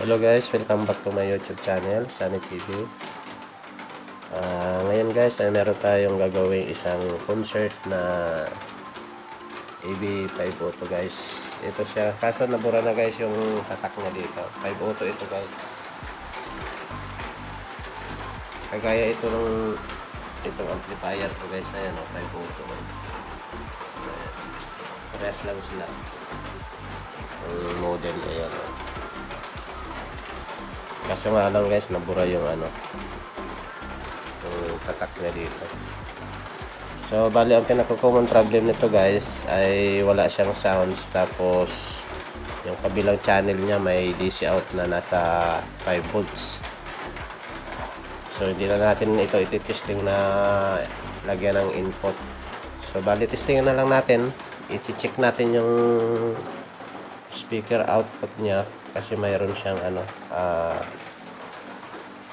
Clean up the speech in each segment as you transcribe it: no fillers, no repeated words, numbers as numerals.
Hello guys, welcome back to my YouTube channel, Sunny TV. Ngayon guys, ay meron tayong gagawing isang concert na AB502 guys. Ito siya, kaso nabura na guys yung tatak niya dito. 502 ito guys. Kagaya ito ng itong amplifier ko guys, ayan o, 502. Ayan. Parehas lang sila. Ang model, ayan o. Kasi nga lang guys, nabura yung yung tatak niya dito. So bali ang pinaka-common problem nito guys ay wala siyang sounds, tapos yung kabilang channel niya may DC out na nasa 5 volts. So hindi na natin ito iti-testing na lagyan ng input. So bali testingin na lang natin, iti-check natin yung speaker output niya kasi mayroon siyang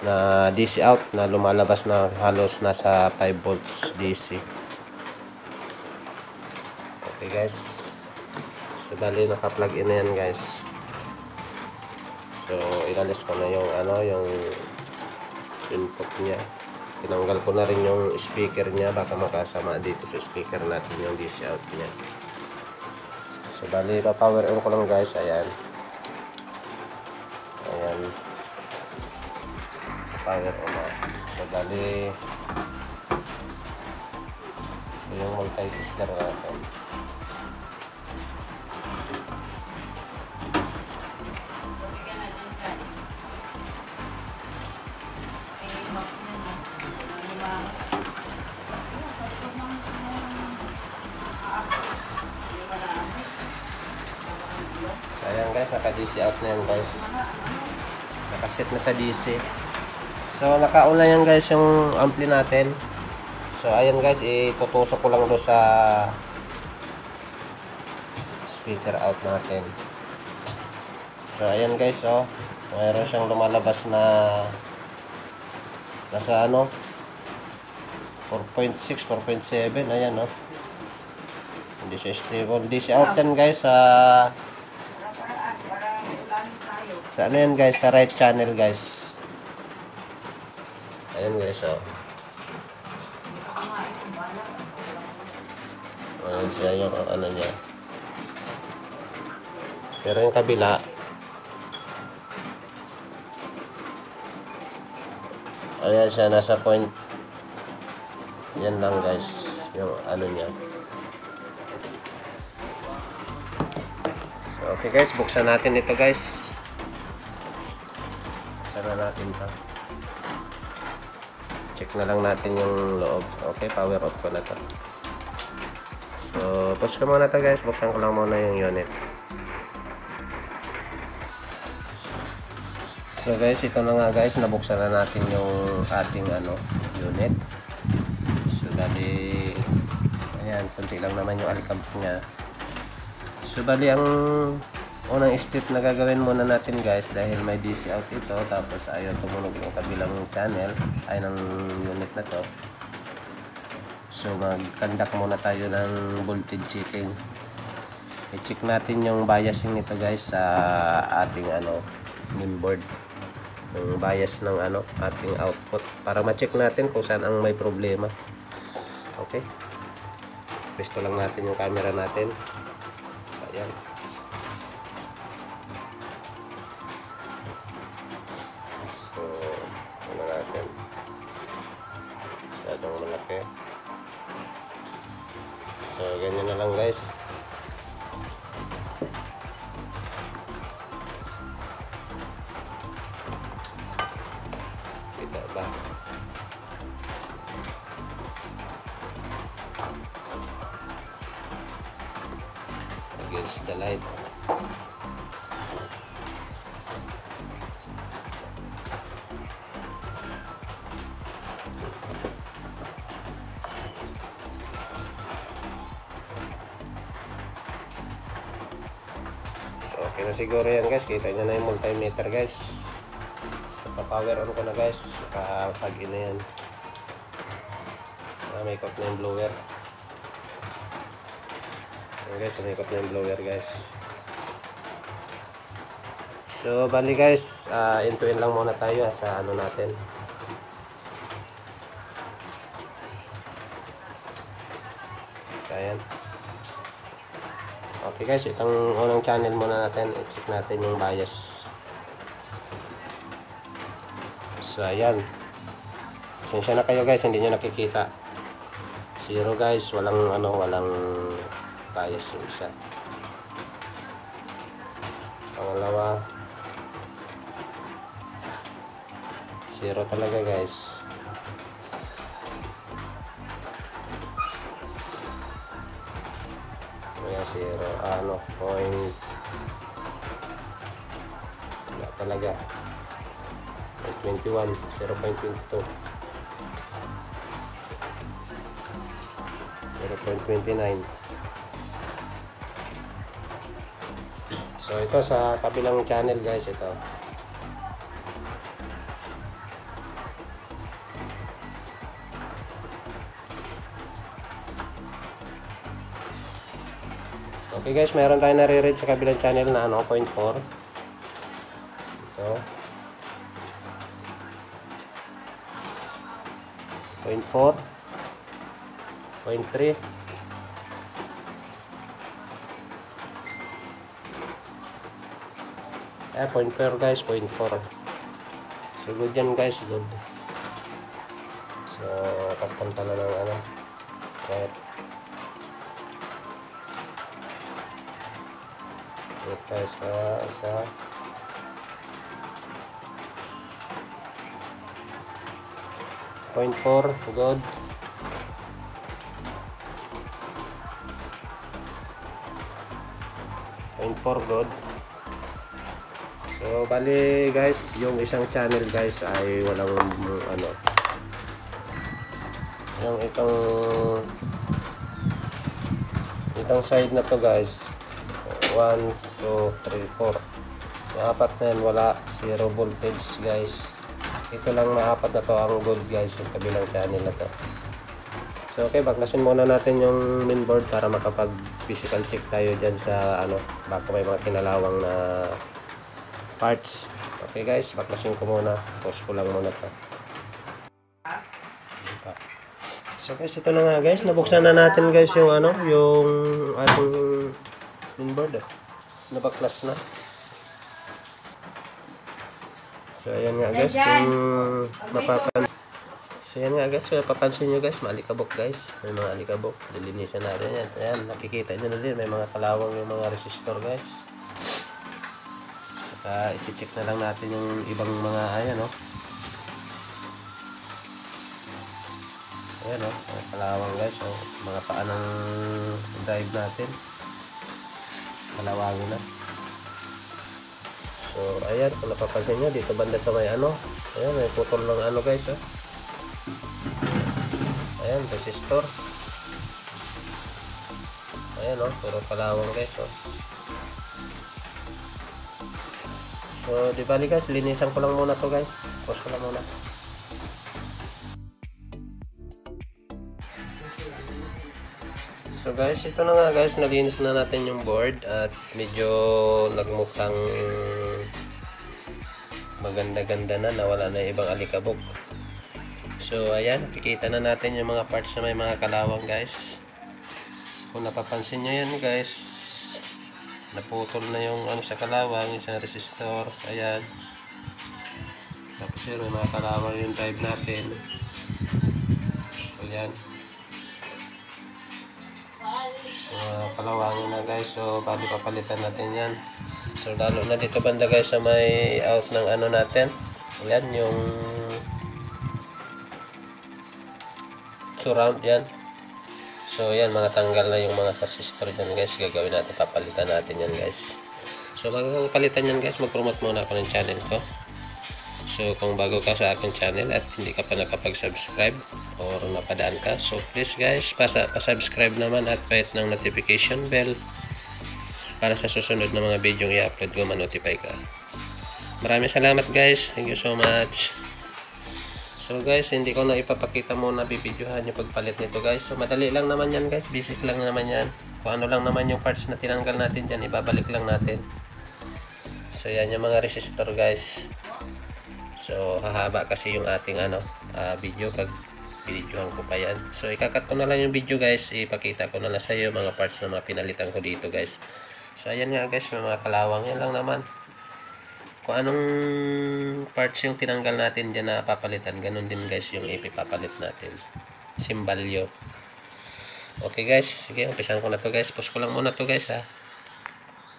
na DC out na lumalabas na halos nasa 5 volts DC. Okay guys, so bali naka-plug in na yan guys. So ilalis ko na yung yung input niya. Tinanggal ko na rin yung speaker niya, baka makasama dito sa speaker natin yung DC out niya. So bali pa-power on ko lang guys, ayan. Ayan. Power on na. So bali yung multi-tester natin. So ayan guys, naka-DC out na yan guys. Nakaset na sa DC. So naka-on na yan guys yung ampli natin. So ayan guys, itutusok ko lang doon sa speaker out natin. So ayan guys, oh, mayroon siyang lumalabas na nasa 4.6, 4.7, ayan oh. Hindi siya stable. DC out yan guys sa yan guys, sa right channel guys. Ayan guys, oh. Ayan siya yung niya. Pero yung kabila, ayan siya, nasa point. Yan lang guys, yung niya. So okay guys, buksan natin ito guys. Buksan na natin ito. Check na lang natin yung loob. Okay, power off ko na to. So pause ko muna to guys, buksan ko lang muna yung unit. So guys, ito na nga guys, nabuksan na natin yung ating unit. So bali, ayan, kunti lang naman yung alikabok niya. So bali, ang unang step na gagawin muna natin guys, dahil may DC out ito, tapos ayaw tumunog yung kabilang channel ay ng unit na to. So mag-conduct muna tayo ng voltage checking. I-check natin yung biasing nito guys sa ating mainboard, yung bias ng ating output, para ma-check natin kung saan ang may problema. Okay, pwesto lang natin yung camera natin. So ayan. So ano natin, masyadong malaki. So ganyan na lang guys. Kita ba? Against the light. So okay na siguro yan guys, kita nyo na yung multimeter guys. So pa-power on ko na guys, naka-plug in na yan. May ikot na yung blower. Ayan guys, umikot na yung blower guys. So bali guys, into in lang muna tayo sa ano natin. So ayan. Okay guys, itong unang channel muna natin, i-check natin yung bias. So ayan. Pasensya na kayo guys, hindi nyo nakikita. 0 guys, walang bias yung isa. Pangalawa, 0 talaga guys. Kaya 0, point. Wala talaga. 21, 0.22. 0.29. So ito sa kabilang channel guys, ito. Okay guys, meron tayong nare-read sa kabilang channel na 0.4. Ito. 0.4. 0.3. Eh, 0.4 guys, 0.4. So, good yan guys, good. So, papunta na ng right. Good guys, isa. Point 4, good. Point 4, good. So, bali guys, yung isang channel guys ay walang yung itong side na to guys, 1, 2, 3, 4. Yung apat na yan, wala, 0 voltage guys. Ito lang na apat na to ang good guys, yung kabilang channel na to. So okay, baklasin muna natin yung mainboard para makapag physical check tayo dyan sa baka may mga kinalawang na parts. Okay guys, baklasin ko muna. Pause ko lang muna to. So guys, ito na nga guys, nabuksan na natin guys yung yung ating mainboard. Nabaklas na. So ayan nga guys, kung mapapansin nyo guys, maalikabok guys. May mga alikabok, dilinisan natin yan. Ayan, nakikita nyo na din, may mga kalawang yung mga resistor guys. Saka i-check na lang natin yung ibang mga ayan mga kalawang guys, mga paanong drive natin. Kalawangin na. So ayan, kung napapansin nyo dito banda sa may ayan, may putol ng guys ayan, resistor. Ayan puro kalawang guys So di bali guys, linisan ko lang muna to guys. Pause ko lang muna. So guys, ito na nga guys, nalinis na natin yung board at medyo nagmukhang maganda-ganda na, nawala na yung ibang alikabok. So ayan, nakikita na natin yung mga parts na may mga kalawang guys. So kung napapansin nyo yan guys, naputol na yung sa kalawang, isang resistor. Ayan, tapos yun, may mga kalawang yung drive natin. Ayan, kalawangin na guys. So bali papalitan natin yan. So lalo na dito banda guys sa may out ng natin. Ayan yung surround yan. So yan, mga tanggal na yung mga resistor dyan guys. Gagawin natin, papalitan natin yan guys. So bago palitan yan guys, mag-promote muna ako ng channel ko. So kung bago ka sa aking channel at hindi ka pa nakapag-subscribe or napadaan ka, so please guys, pa-subscribe naman at pahit ng notification bell para sa susunod na mga video i-upload ko, ma-notify ka. Maraming salamat guys, thank you so much. So guys, hindi ko na ipapakita muna, bibidyohan yung pagpalit nito guys. So madali lang naman yan guys, basic lang naman yan. Kung ano lang naman yung parts na tinanggal natin dyan, ibabalik lang natin. So yan yung mga resistor guys. So hahaba kasi yung ating video pag binidyohan ko pa yan. So ikakat ko na lang yung video guys, ipakita ko na lang sa iyo mga parts na mga pinalitan ko dito guys. So ayan nga guys, may mga kalawang, yan lang naman. Kung anong parts yung tinanggal natin dyan na papalitan, ganun din guys yung ipipapalit natin. Simbalyo. Okay guys, sige, umpisan ko na to guys. Pause ko lang muna to guys ha.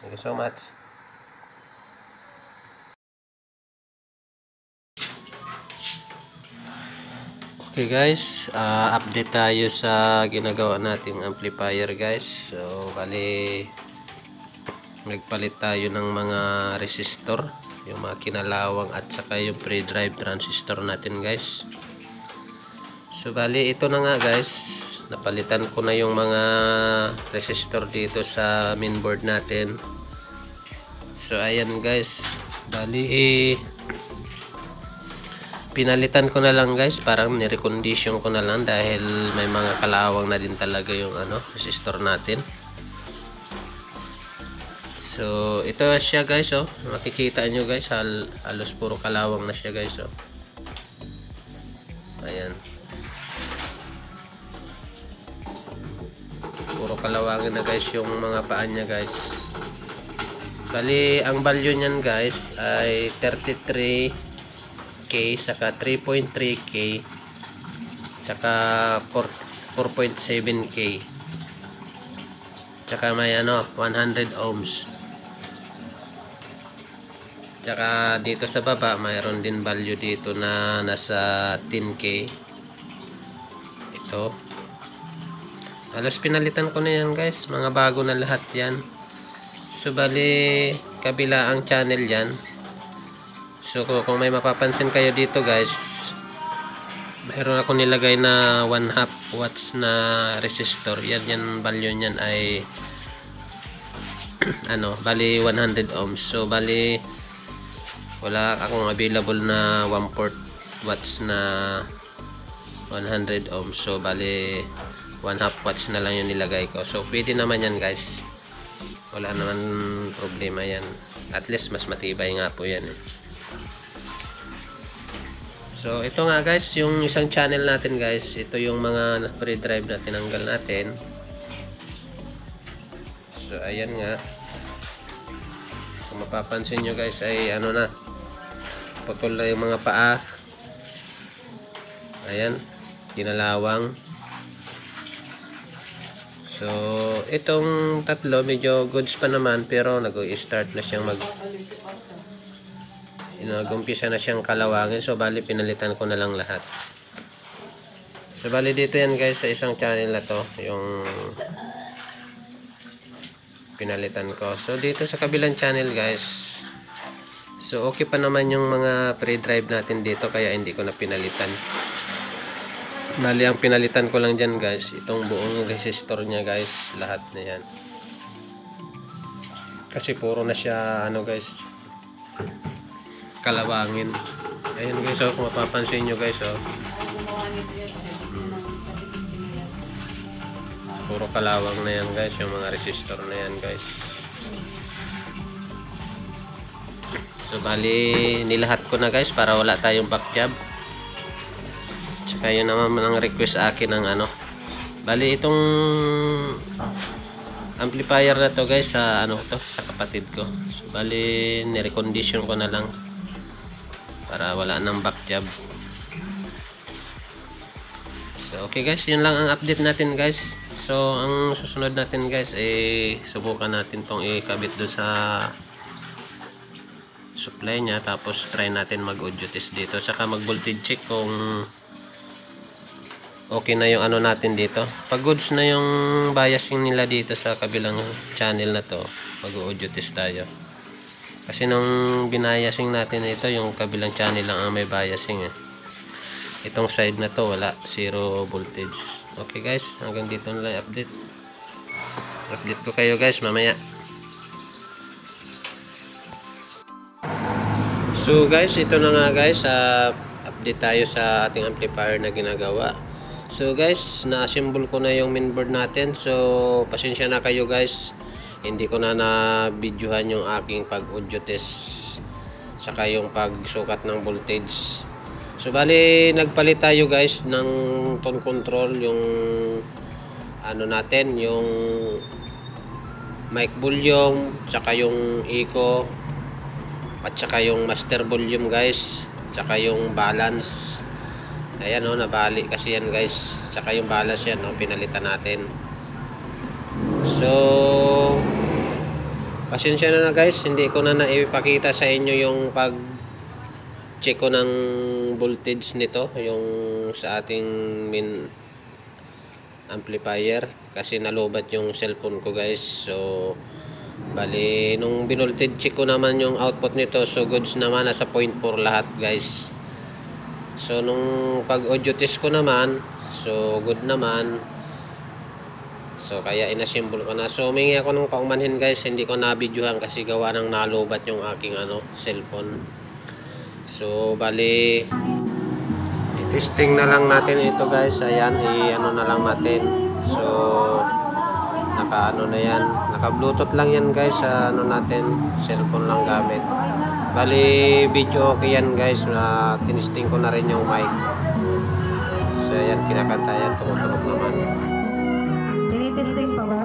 Thank you so much. Okay guys, update tayo sa ginagawa nating amplifier guys. So bali nagpalit tayo ng mga resistor, yung mga kinalawang at saka yung pre-drive transistor natin guys. So bali ito na nga guys, napalitan ko na yung mga resistor dito sa mainboard natin. So ayan guys, bali pinalitan ko na lang guys, parang nirecondition ko na lang dahil may mga kalawang na din talaga yung resistor natin. So ito siya guys, oh, makikita nyo guys, halos puro kalawang na siya guys, oh. Ayan, puro kalawangin na guys yung mga paan niya guys. Bali ang value niyan guys ay 33K saka 3.3K saka 4.7K saka may 100 ohms, saka dito sa baba mayroon din value dito na nasa 10K. Ito halos pinalitan ko na yan guys, mga bago na lahat yan. So bali kabila ang channel yan. So kung may mapapansin kayo dito guys, mayroon ako nilagay na 1/2 watts na resistor. Yan value niyan ay bali 100 ohms. So bali wala akong available na 1/4 watts na 100 ohms. So bali 1/2 watts na lang yung nilagay ko. So pwede naman yan guys, wala naman problema yan. At least mas matibay nga po yan eh. So ito nga guys, yung isang channel natin guys, ito yung mga pre-drive na tinanggal natin. So ayan nga, kung mapapansin nyo guys ay na, putol na yung mga paa. Ayan, kinalawang. So itong tatlo medyo goods pa naman, pero nag-start na siyang nag-umpisa na siyang kalawangin. So bali pinalitan ko na lang lahat. So bali dito yan guys, sa isang channel na to yung pinalitan ko. So dito sa kabilang channel guys, so okay pa naman yung mga pre-drive natin dito, kaya hindi ko na pinalitan. Bali ang pinalitan ko lang dyan guys, itong buong resistor nya guys, lahat na yan. Kasi puro na siya guys, kalawangin. Ayun guys, kung mapapansin nyo guys, puro kalawang na yan guys, yung mga resistor na yan guys. So bali nilahat ko na guys para wala tayong back jab. Tsaka yun naman ang request sa akin ng bali itong amplifier na to guys, sa sa kapatid ko. So bali nirecondition ko na lang para wala nang back jab. So okay guys, yun lang ang update natin guys. So ang susunod natin guys subukan natin tong ikabit doon sa supply nya, tapos try natin mag-audio test dito, saka mag voltage check kung okay na yung natin dito. Pag goods na yung biasing nila dito sa kabilang channel na to, mag-audio test tayo. Kasi nung binayasing natin ito, yung kabilang channel lang ang may biasing eh. Itong side na to wala, 0 voltage. Okay guys, hanggang dito na lang update. Update ko kayo guys mamaya. So guys, ito na nga guys, update tayo sa ating amplifier na ginagawa. So guys, na-assemble ko na yung mainboard natin. So pasensya na kayo guys, hindi ko na na-videohan yung aking pag-audio test saka yung pagsukat ng voltage. So bali nagpalit tayo guys ng tone control, yung ano natin, yung mic volume, saka yung echo, at saka yung master volume guys, saka yung balance. Ayan o, nabali kasi yan guys, saka yung balance yan o, pinalitan natin. So pasensya na guys, hindi ko na naipakita sa inyo yung pag check ko ng voltage nito, yung sa ating main amplifier, kasi nalobat yung cellphone ko guys. So bali nung binoltage check ko naman yung output nito, so goods naman, nasa 0.4 lahat guys. So nung pag audio test ko naman, so good naman. So kaya inassemble ko na. So humingi ako ng paumanhin guys, hindi ko na videohan kasi gawa ng nalobat yung aking cellphone. So bali i-testing na lang natin ito guys. Ayan, i-ano na lang natin. So naka-ano na yan, naka-bluetooth lang yan guys sa natin, cellphone lang gamit. Bali video okay yan guys, na tinisting ko na rin yung mic. So ayan, kinakanta yan, tumutunog naman. Tinitesting pa ba?